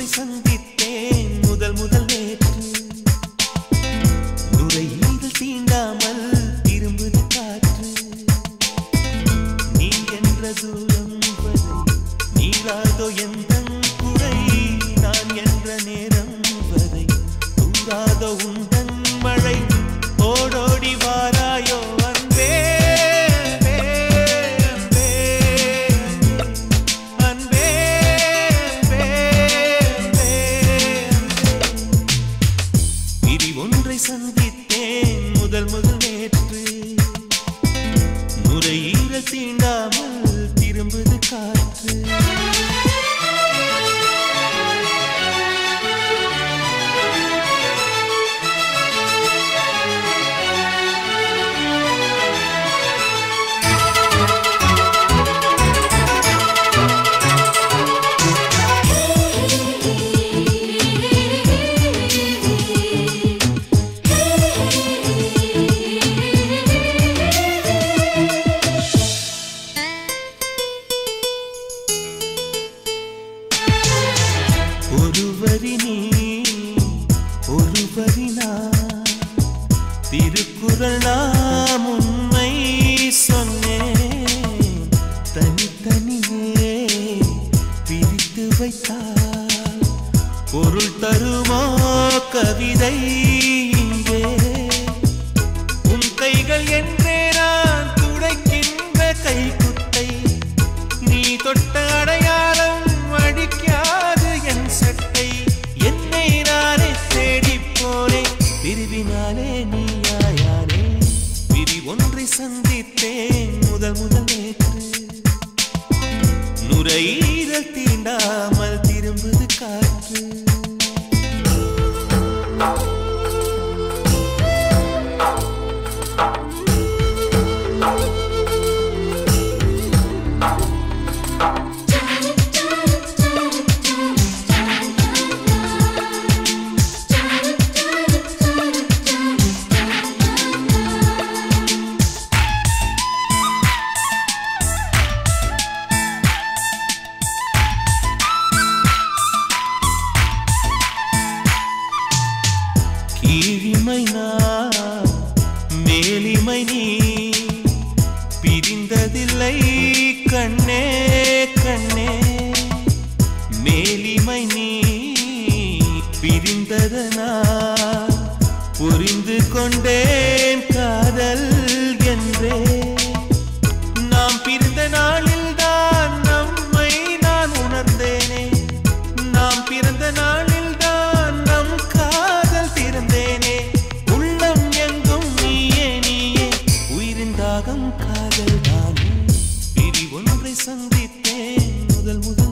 சந்தித்தேன் முதல் முதல் நேற்று நுரையீரல் தீண்டாமல் திரும்புது காற்று நீ என்ற தூரம் வரை நீராதோ எந்தன் குறை நான் என்ற நேரம் வரை தூராதோ உந்தன் மழை ஓடோடி வாராயோ அன்பே சந்தித்தேன் முதல் முதல் நேற்று நுரையீரல் தீண்டாமல் திரும்புது காற்று திருக்குறள் நாம் உண்மை சொன்னேன் தனித்தனியே பிரித்து வைத்தால் பொருள் தருமோ கவிதை இங்கே உன் கைகள் என்றே நான் துடைக்கின்ற கைக்குட்டை நீ தொட்ட அடையாளம் அடிக்காது என் சட்டை என்னை நானே தேடி போனேன் பிரிவினாலே நீயாயானே பிரி ஒன்றை சந்தித்தேன் முதல் முதல் நேற்று நுரையீரல் தீண்டாமல் திரும்புது காற்று கீழிமை நான் மேலிமை நீ பிரிந்ததில்லை கண்ணே கண்ணே மேலிமை நீ பிரிந்ததனால் புரிந்து கொண்டேன் காதல் என்றே நாம் பிரிந்த நாளில் தான் நம்மை நான் உணர்ந்தேனே நாம் பிறந்த நாளில் தான் நம் காதல் திறந்தேனே உள்ளம் எங்கும் நீயே நீயே உயிரின் தாகம் காதல் தானே பிரி ஒன்றை சந்தித்தேன் முதல் முதல்